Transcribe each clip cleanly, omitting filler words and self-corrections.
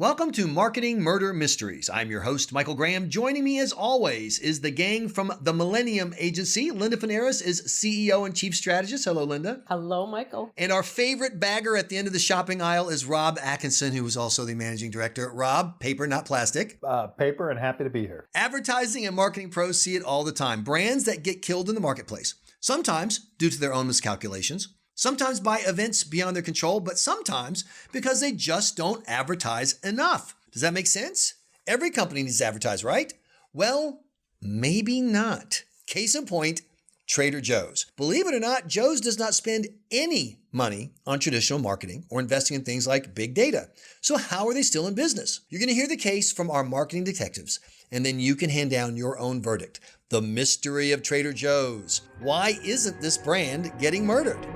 Welcome to Marketing Murder Mysteries. I'm your host, Michael Graham. Joining me as always is the gang from the Millennium Agency. Linda Fanaras is CEO and Chief Strategist. Hello, Linda. Hello, Michael. And our favorite bagger at the end of the shopping aisle is Rob Atkinson, who is also the Managing Director. Rob, paper, not plastic. Paper, and happy to be here. Advertising and marketing pros see it all the time. Brands that get killed in the marketplace. Sometimes due to their own miscalculations. Sometimes by events beyond their control, but sometimes because they just don't advertise enough. Does that make sense? Every company needs to advertise, right? Well, maybe not. Case in point, Trader Joe's. Believe it or not, Joe's does not spend any money on traditional marketing or investing in things like big data. So how are they still in business? You're going to hear the case from our marketing detectives, and then you can hand down your own verdict. The mystery of Trader Joe's. Why isn't this brand getting murdered?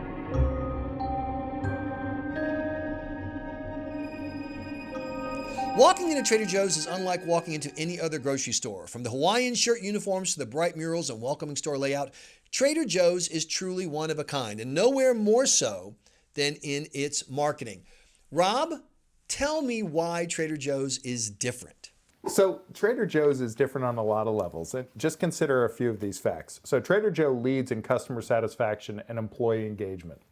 Walking into Trader Joe's is unlike walking into any other grocery store. From the Hawaiian shirt uniforms to the bright murals and welcoming store layout, Trader Joe's is truly one of a kind, and nowhere more so than in its marketing. Rob, tell me why Trader Joe's is different. So Trader Joe's is different on a lot of levels. And just consider a few of these facts. So Trader Joe leads in customer satisfaction and employee engagement.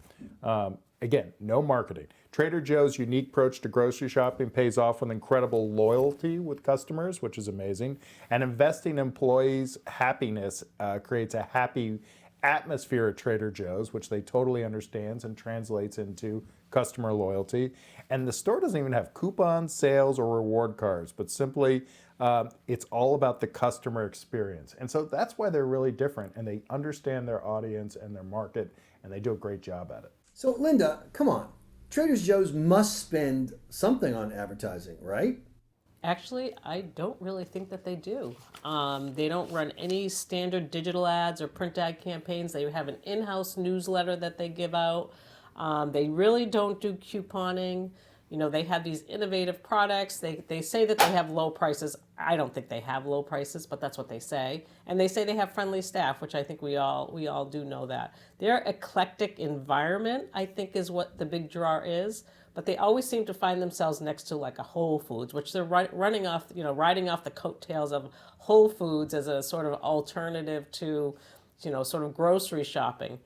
Again, no marketing. Trader Joe's unique approach to grocery shopping pays off with incredible loyalty with customers, which is amazing. And investing in employees' happiness creates a happy atmosphere at Trader Joe's, which they totally understands and translates into customer loyalty. And the store doesn't even have coupons, sales, or reward cards, but simply it's all about the customer experience. And so that's why they're really different, and they understand their audience and their market, and they do a great job at it. So, Linda, come on. Trader Joe's must spend something on advertising, right? Actually, I don't really think that they do. They don't run any standard digital ads or print ad campaigns. They have an in-house newsletter that they give out. They really don't do couponing. You know, they have these innovative products. They say that they have low prices. I don't think they have low prices, but that's what they say. And they say they have friendly staff, which I think we all do know that. Their eclectic environment, I think, is what the big draw is. But they always seem to find themselves next to like a Whole Foods, which they're riding off the coattails of Whole Foods as a sort of alternative to, sort of grocery shopping.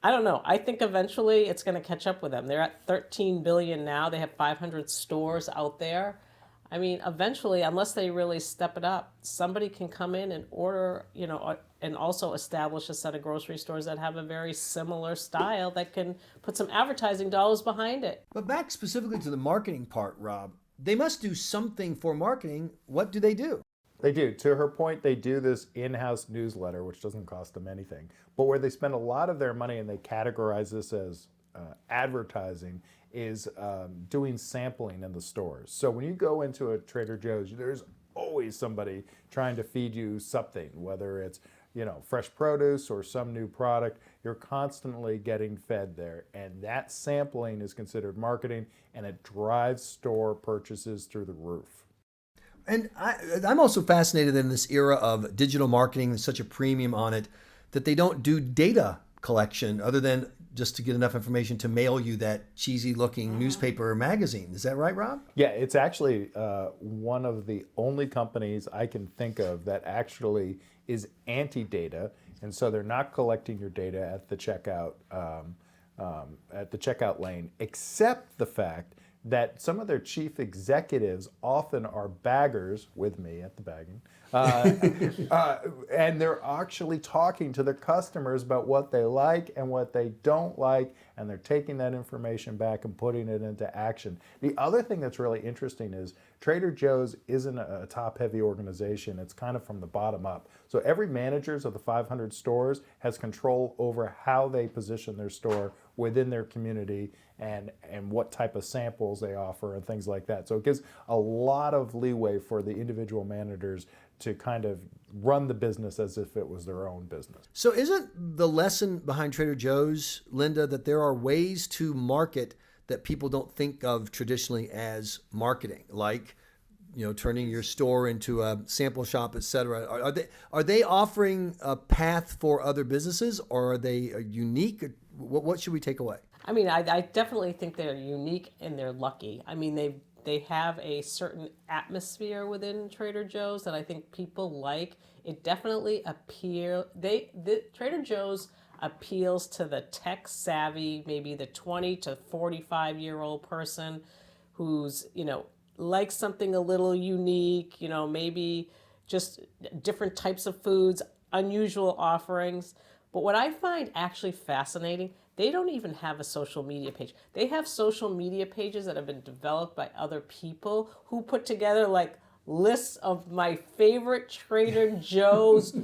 I don't know. I think eventually it's going to catch up with them. They're at 13 billion now. They have 500 stores out there. I mean, eventually, unless they really step it up, somebody can come in and order, and also establish a set of grocery stores that have a very similar style that can put some advertising dollars behind it. But back specifically to the marketing part, Rob, they must do something for marketing. What do they do? They do. To her point, they do this in-house newsletter, which doesn't cost them anything. But where they spend a lot of their money, and they categorize this as advertising, is doing sampling in the stores. So when you go into a Trader Joe's, there's always somebody trying to feed you something, whether it's fresh produce or some new product. You're constantly getting fed there, and that sampling is considered marketing, and it drives store purchases through the roof. And I'm also fascinated in this era of digital marketing. There's such a premium on it that they don't do data collection other than just to get enough information to mail you that cheesy looking newspaper or magazine. Is that right, Rob? Yeah, it's actually one of the only companies I can think of that actually is anti-data. And so they're not collecting your data at the checkout lane, except the fact that some of their chief executives often are baggers with me at the bagging, and they're actually talking to their customers about what they like and what they don't like, and they're taking that information back and putting it into action. The other thing that's really interesting is Trader Joe's isn't a top-heavy organization. It's kind of from the bottom up. So every manager of the 500 stores has control over how they position their store within their community and what type of samples they offer and things like that. So it gives a lot of leeway for the individual managers to kind of run the business as if it was their own business. So isn't the lesson behind Trader Joe's, Linda, that there are ways to market that people don't think of traditionally as marketing, like turning your store into a sample shop, et cetera? Are they offering a path for other businesses, or are they unique? What should we take away? I mean, I definitely think they're unique and they're lucky. I mean, they've they have a certain atmosphere within Trader Joe's that I think people like. It definitely Trader Joe's appeals to the tech savvy, maybe the 20 to 45-year-old person who's, likes something a little unique, maybe just different types of foods, unusual offerings. But what I find actually fascinating, they don't even have a social media page. They have social media pages that have been developed by other people who put together like lists of my favorite Trader Joe's,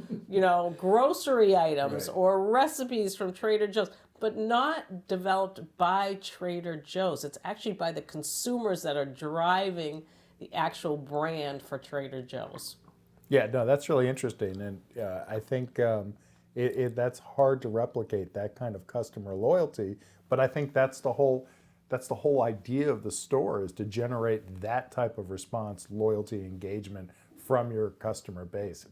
grocery items or recipes from Trader Joe's, but not developed by Trader Joe's. It's actually by the consumers that are driving the actual brand for Trader Joe's. Yeah, no, that's really interesting, and I think that's hard to replicate, that kind of customer loyalty. But I think that's the whole idea of the store, is to generate that type of response, loyalty, engagement from your customer base.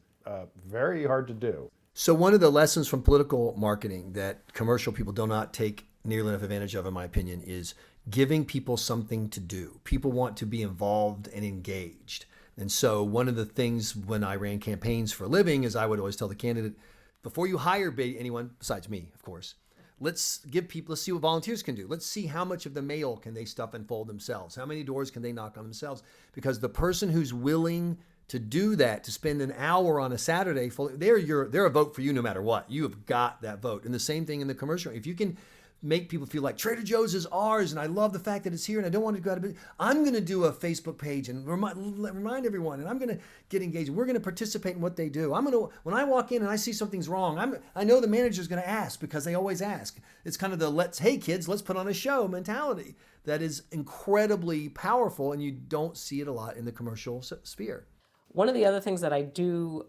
Very hard to do. So one of the lessons from political marketing that commercial people do not take nearly enough advantage of, in my opinion, is giving people something to do. People want to be involved and engaged. And so one of the things when I ran campaigns for a living is I would always tell the candidate, before you hire anyone besides me, of course, let's see what volunteers can do. Let's see how much of the mail can they stuff and fold themselves. How many doors can they knock on themselves? Because the person who's willing to do that, to spend an hour on a Saturday, they're a vote for you no matter what. You have got that vote. And the same thing in the commercial. If you can make people feel like Trader Joe's is ours, and I love the fact that it's here, and I don't want to go out of business, I'm going to do a Facebook page and remind everyone, and I'm going to get engaged. We're going to participate in what they do. When I walk in and I see something's wrong, I know the manager's going to ask, because they always ask. It's kind of the hey kids, let's put on a show mentality that is incredibly powerful, and you don't see it a lot in the commercial sphere. One of the other things that I do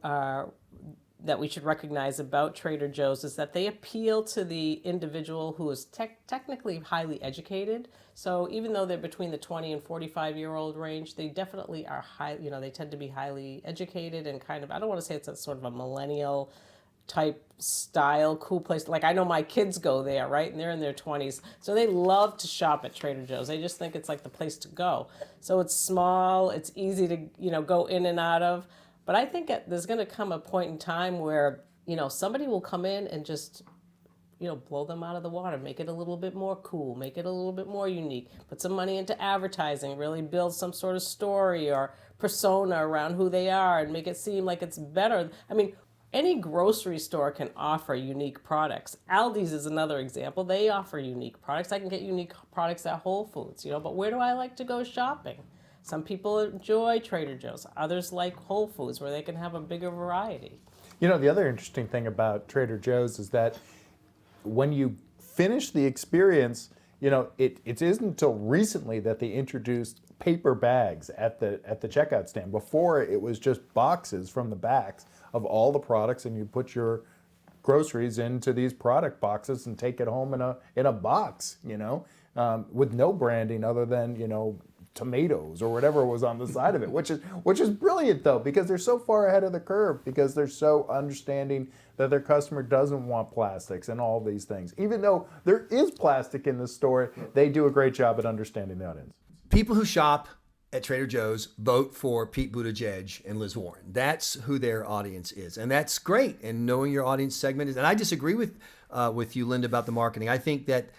that we should recognize about Trader Joe's is that they appeal to the individual who is technically highly educated. So even though they're between the 20 and 45-year-old range, they definitely are they tend to be highly educated and kind of, I don't want to say it's a sort of a millennial type style, cool place. Like, I know my kids go there, right? And they're in their 20s. So they love to shop at Trader Joe's. They just think it's like the place to go. So it's small, it's easy to, go in and out of. But I think there's going to come a point in time where, somebody will come in and just, blow them out of the water, make it a little bit more cool, make it a little bit more unique, put some money into advertising, really build some sort of story or persona around who they are and make it seem like it's better. I mean, any grocery store can offer unique products. Aldi's is another example. They offer unique products. I can get unique products at Whole Foods, but where do I like to go shopping? Some people enjoy Trader Joe's. Others like Whole Foods, where they can have a bigger variety. The other interesting thing about Trader Joe's is that when you finish the experience, it isn't until recently that they introduced paper bags at the checkout stand. Before, it was just boxes from the backs of all the products, and you put your groceries into these product boxes and take it home in a box, with no branding other than, tomatoes or whatever was on the side of it, which is brilliant though, because they're so far ahead of the curve, because they're so understanding that their customer doesn't want plastics and all these things. Even though there is plastic in the store, they do a great job at understanding the audience. People who shop at Trader Joe's vote for Pete Buttigieg and Liz Warren. That's who their audience is, and that's great. And knowing your audience segment is, and I disagree with you, Linda, about the marketing. I think that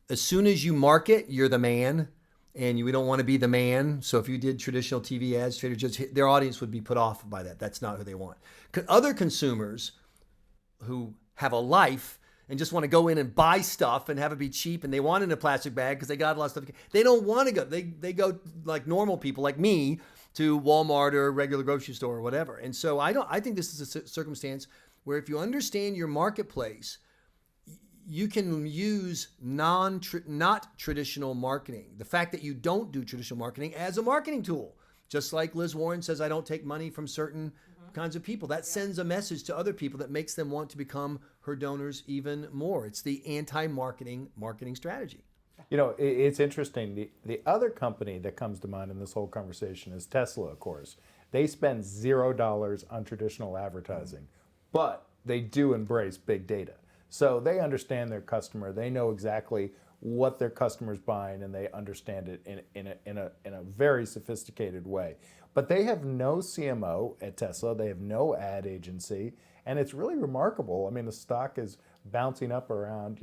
as soon as you market, you're the man. And we don't want to be the man. So if you did traditional TV ads, Trader Joe's, their audience would be put off by that. That's not who they want. Other consumers who have a life and just want to go in and buy stuff and have it be cheap, and they want it in a plastic bag because they got a lot of stuff. They don't want to go. They go like normal people like me to Walmart or a regular grocery store or whatever. And so I think this is a circumstance where if you understand your marketplace, you can use not traditional marketing. The fact that you don't do traditional marketing as a marketing tool, just like Liz Warren says, I don't take money from certain kinds of people. That sends a message to other people that makes them want to become her donors even more. It's the anti-marketing strategy. It's interesting. The other company that comes to mind in this whole conversation is Tesla, of course. They spend $0 on traditional advertising, but they do embrace big data. So they understand their customer. They know exactly what their customers buying, and they understand it in a very sophisticated way. But they have no CMO at Tesla. They have no ad agency, and it's really remarkable. I mean, the stock is bouncing up around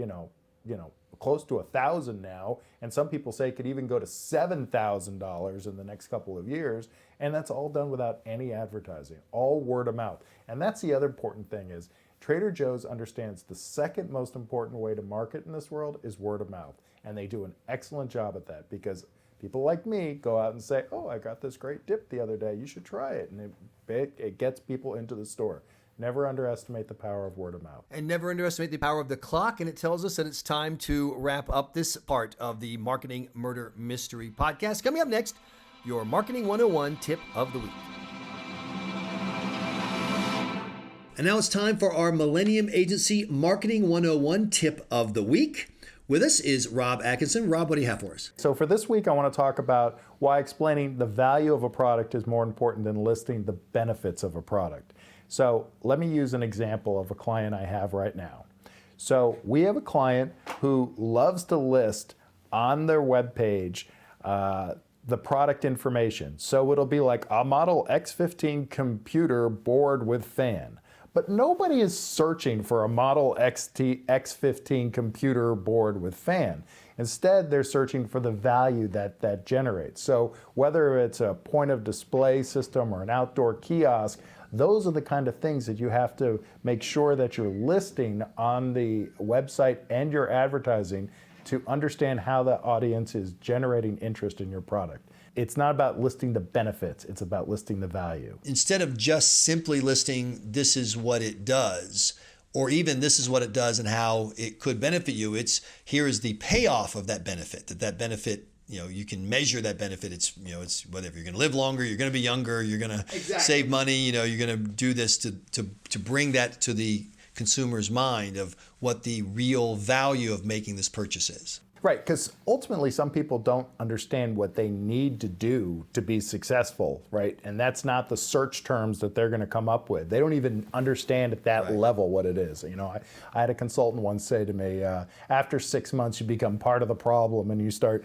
close to 1,000 now, and some people say it could even go to $7,000 in the next couple of years, and that's all done without any advertising, all word of mouth. And that's the other important thing is Trader Joe's understands the second most important way to market in this world is word of mouth, and they do an excellent job at that because people like me go out and say, oh, I got this great dip the other day, you should try it, and it gets people into the store. Never underestimate the power of word of mouth. And never underestimate the power of the clock. And it tells us that it's time to wrap up this part of the Marketing Murder Mystery Podcast. Coming up next, your Marketing 101 Tip of the Week. And now it's time for our Millennium Agency Marketing 101 Tip of the Week. With us is Rob Atkinson. Rob, what do you have for us? So for this week, I want to talk about why explaining the value of a product is more important than listing the benefits of a product. So let me use an example of a client I have right now. So we have a client who loves to list on their webpage the product information. So it'll be like a Model X15 computer board with fan. But nobody is searching for a Model X15 computer board with fan. Instead, they're searching for the value that generates. So whether it's a point of display system or an outdoor kiosk, those are the kind of things that you have to make sure that you're listing on the website and your advertising to understand how the audience is generating interest in your product. It's not about listing the benefits, it's about listing the value. Instead of just simply listing this is what it does, or even this is what it does and how it could benefit you, it's here is the payoff of that benefit, that benefit, you can measure that benefit. It's whether you're going to live longer, you're going to be younger, you're going to save money, you're going to do this to bring that to the consumer's mind of what the real value of making this purchase is. Right, because ultimately some people don't understand what they need to do to be successful, right? And that's not the search terms that they're going to come up with. They don't even understand at that level what it is. I had a consultant once say to me, after 6 months you become part of the problem and you start,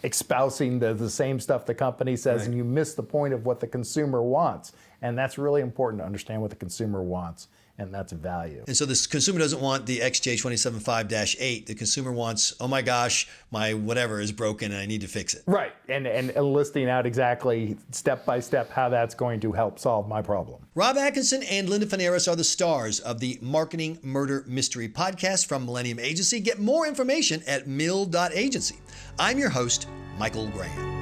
espousing the same stuff the company says, and you miss the point of what the consumer wants. And that's really important to understand what the consumer wants. And that's value. And so this consumer doesn't want the XJ275-8. The consumer wants, oh my gosh, my whatever is broken and I need to fix it. Right, and listing out exactly step by step how that's going to help solve my problem. Rob Atkinson and Linda Faneras are the stars of the Marketing Murder Mystery Podcast from Millennium Agency. Get more information at mill.agency. I'm your host, Michael Graham.